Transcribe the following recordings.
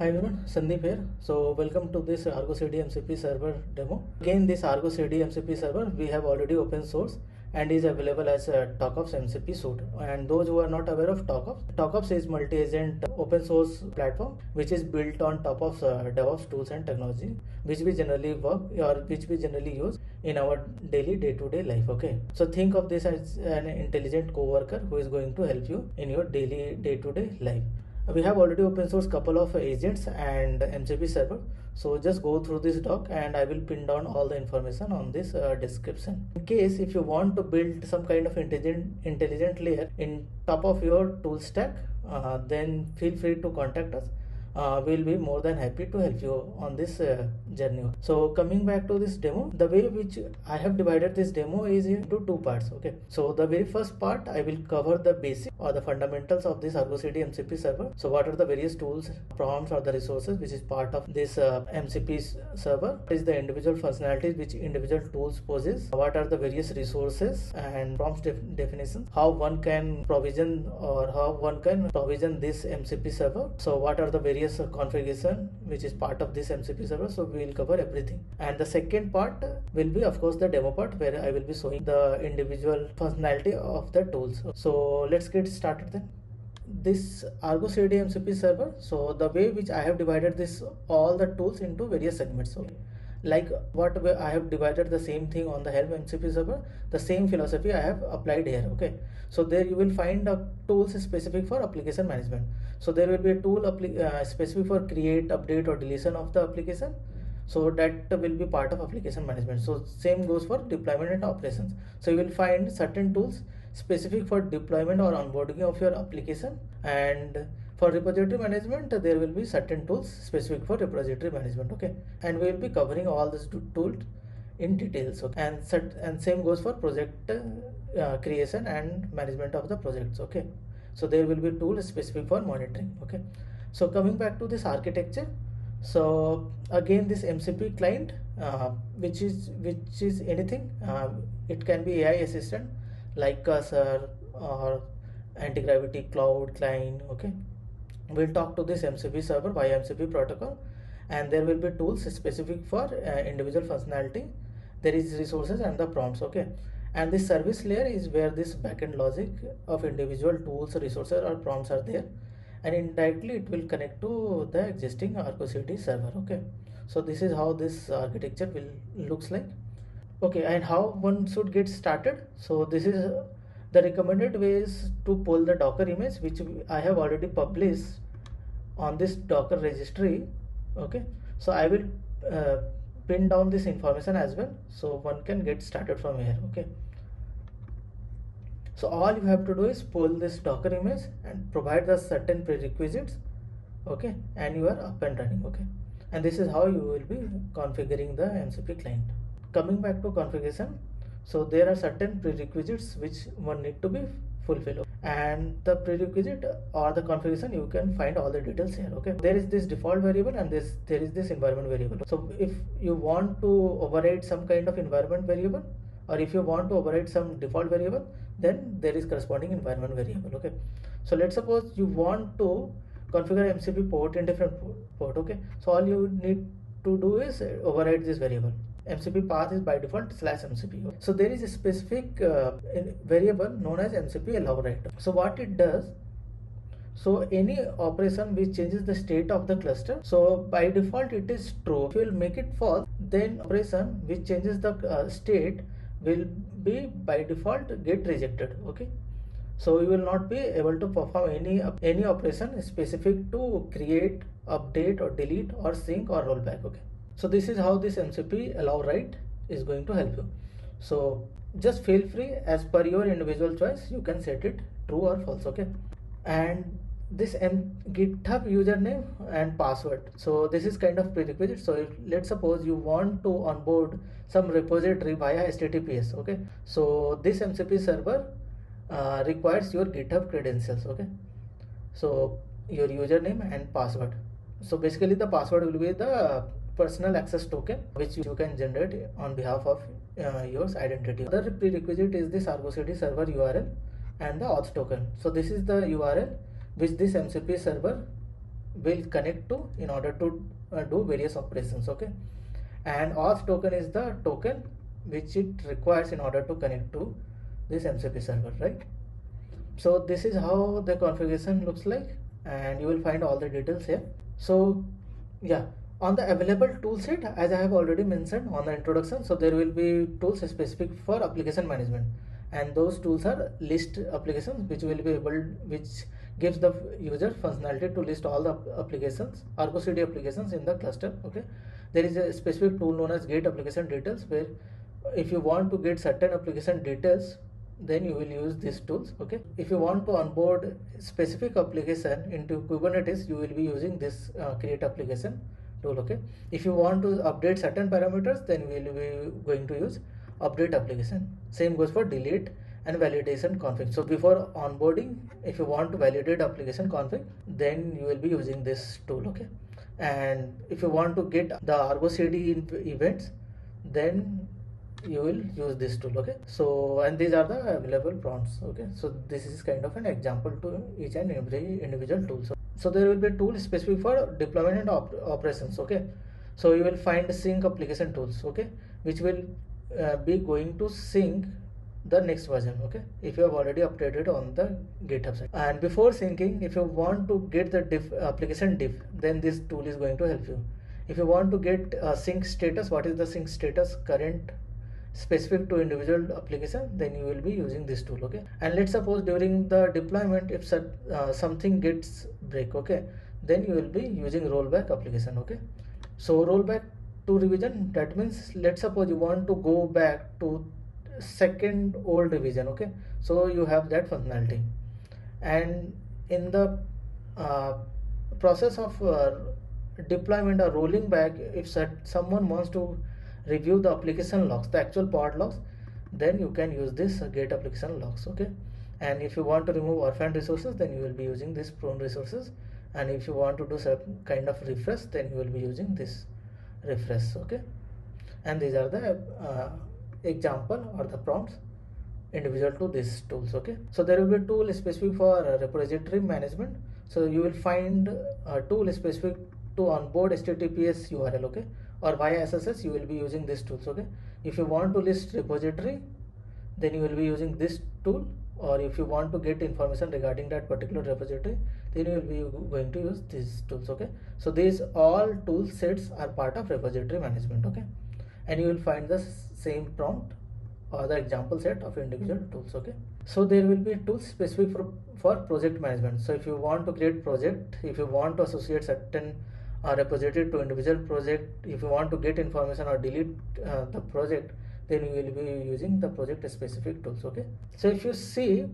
Hi everyone, Sandeep here. So welcome to this Argo CD MCP server demo. Again, this Argo CD MCP server we have already open source and is available as a talkops MCP suite. And those who are not aware of talkops is multi-agent open source platform which is built on top of DevOps tools and technology which we generally work or which we generally use in our daily day-to-day life. Okay, so think of this as an intelligent co-worker who is going to help you in your daily day-to-day life. We have already open source couple of agents and MCP server, so just go through this doc and I will pin down all the information on this description. In case if you want to build some kind of intelligent layer in top of your tool stack, then feel free to contact us. We'll be more than happy to help you on this journey. So coming back to this demo, the way which I have divided this demo is into two parts. Okay, so the very first part I will cover the basic or the fundamentals of this Argo CD MCP server. So what are the various tools, prompts or the resources which is part of this MCP server? What is the individual functionalities which individual tools possess? What are the various resources and prompts definitions? How one can provision this MCP server? So what are the various configuration which is part of this MCP server? So we will cover everything. And the second part will be of course the demo part where I will be showing the individual functionality of the tools. So let's get started then. This Argo CD MCP server, so the way which I have divided this all the tools into various segments. So like what way I have divided the same thing on the Helm MCP server, the same philosophy I have applied here. Okay, so there you will find tools specific for application management. So there will be a tool specific for create, update or deletion of the application. So that will be part of application management. So same goes for deployment and operations. So you will find certain tools specific for deployment or onboarding of your application, and for repository management there will be certain tools specific for repository management. Okay, and we will be covering all these tools in details. Okay, and same goes for project creation and management of the projects. Okay, so there will be tools specific for monitoring. Okay, so coming back to this architecture, so again this MCP client which is anything, it can be AI assistant like Cursor or anti-gravity cloud client. Okay, we'll talk to this MCP server via MCP protocol, and there will be tools specific for individual functionality. There is resources and the prompts. Okay, and this service layer is where this backend logic of individual tools, resources or prompts are there, and indirectly it will connect to the existing Argo CD server. Okay, so this is how this architecture will looks like. Okay, and how one should get started? So this is the recommended way is to pull the Docker image which I have already published on this Docker registry. Okay, so I will pin down this information as well, so one can get started from here. Okay, so all you have to do is pull this Docker image and provide the certain prerequisites. Okay, and you are up and running. Okay, and this is how you will be configuring the MCP client. Coming back to configuration, so there are certain prerequisites which one need to be fulfilled, and the prerequisite or the configuration you can find all the details here. Okay, there is this default variable and there is this environment variable. So if you want to override some kind of environment variable, or if you want to override some default variable, then there is corresponding environment variable. Okay, so let's suppose you want to configure MCP port in different port. Okay, so all you need to do is override this variable. MCP path is by default /MCP. So there is a specific variable known as MCP allow write. So what it does, so any operation which changes the state of the cluster, so by default it is true. If you will make it false, then operation which changes the state will be by default get rejected. Okay, so you will not be able to perform any operation specific to create, update or delete or sync or rollback. Okay, so this is how this MCP allow write is going to help you. So just feel free as per your individual choice, you can set it true or false. Okay, and this GitHub username and password, so this is kind of prerequisite. So if let's suppose you want to onboard some repository via HTTPS. Okay, so this MCP server requires your GitHub credentials. Okay, so your username and password. So basically the password will be the personal access token which you can generate on behalf of your identity. The prerequisite is this Argo CD server URL and the auth token. So this is the URL which this MCP server will connect to in order to do various operations. Okay, and auth token is the token which it requires in order to connect to this MCP server, right? So this is how the configuration looks like, and you will find all the details here. So yeah, on the available toolset, as I have already mentioned on the introduction, so there will be tools specific for application management, and those tools are list applications, which will be able, which gives the user functionality to list all the applications, Argo CD applications in the cluster. Okay, there is a specific tool known as get application details, where if you want to get certain application details, then you will use these tools. Okay, if you want to onboard specific application into Kubernetes, you will be using this create application tool. Okay, if you want to update certain parameters, then we will be going to use update application. Same goes for delete and validation config. So before onboarding, if you want to validate application config, then you will be using this tool. Okay, and if you want to get the Argo CD events, then you will use this tool. Okay, so and these are the available prompts. Okay, so this is kind of an example to each and every individual tool. So there will be a tool specific for deployment and operations. Okay, so you will find sync application tools. Okay, which will be going to sync the next version. Okay, if you have already updated on the GitHub side, and before syncing, if you want to get the application diff, then this tool is going to help you. If you want to get sync status, what is the sync status current specific to individual application, then you will be using this tool. Okay, and let's suppose during the deployment, if something gets break, okay, then you will be using rollback application. Okay, so rollback to revision, that means let's suppose you want to go back to second old revision. Okay, so you have that functionality, and in the process of deployment or rolling back, if someone wants to review the application logs, the actual pod logs, then you can use this get application logs. Okay, and if you want to remove orphaned resources, then you will be using this prone resources, and if you want to do some kind of refresh, then you will be using this refresh. Okay, and these are the example or the prompts individual to these tools. Okay, so there will be a tool specific for repository management, so you will find a tool specific to onboard HTTPS URL. Okay, or via SSH, you will be using this tools. Okay, if you want to list repository, then you will be using this tool, or if you want to get information regarding that particular repository, then you will be going to use these tools. Okay, so these all tool sets are part of repository management. Okay, and you will find the same prompt or the example set of individual tools. Okay, so there will be tools specific for project management. So if you want to create project, if you want to associate certain repository to individual project, if you want to get information or delete the project, then you will be using the project specific tools. Okay, so if you see,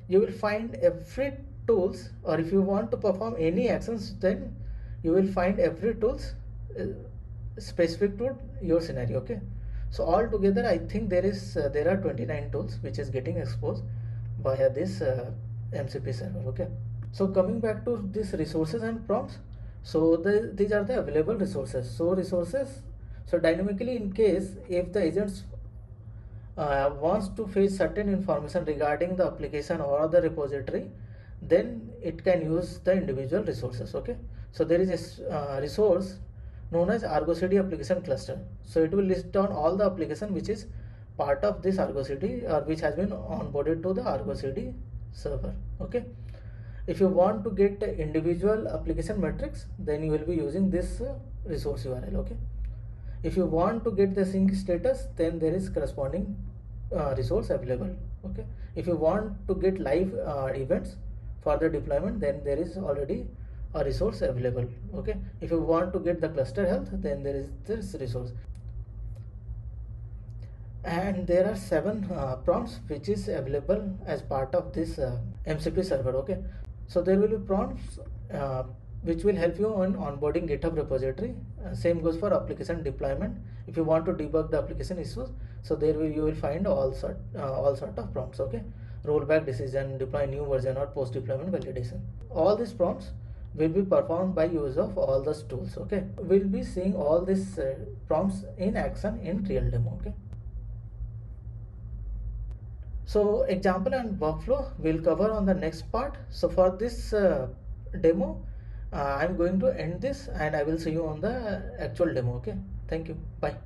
you will find every tools, or if you want to perform any actions, then you will find every tools specific to your scenario. Okay, so all together I think there are 29 tools which is getting exposed via this MCP server. Okay, so coming back to these resources and prompts, so these are the available resources. So dynamically, in case if the agents wants to fetch certain information regarding the application or the repository, then it can use the individual resources. Okay, so there is a resource known as Argo CD application cluster. So it will list down all the application which is part of this Argo CD or which has been onboarded to the Argo CD server. Okay, if you want to get individual application metrics, then you will be using this resource URL. Okay, if you want to get the sync status, then there is corresponding resource available. Okay, if you want to get live events for the deployment, then there is already a resource available. Okay, if you want to get the cluster health, then there is this resource, and there are 7 prompts which is available as part of this MCP server. Okay, so there will be prompts which will help you on onboarding GitHub repository. Same goes for application deployment. If you want to debug the application issues, so there you will find all sort of prompts. Okay, rollback decision, deploy new version, or post deployment validation. All these prompts will be performed by use of all those tools. Okay, we'll be seeing all these prompts in action in real demo. Okay, so example and workflow we'll cover on the next part. So for this demo, I'm going to end this and I will see you on the actual demo. Okay, thank you, bye.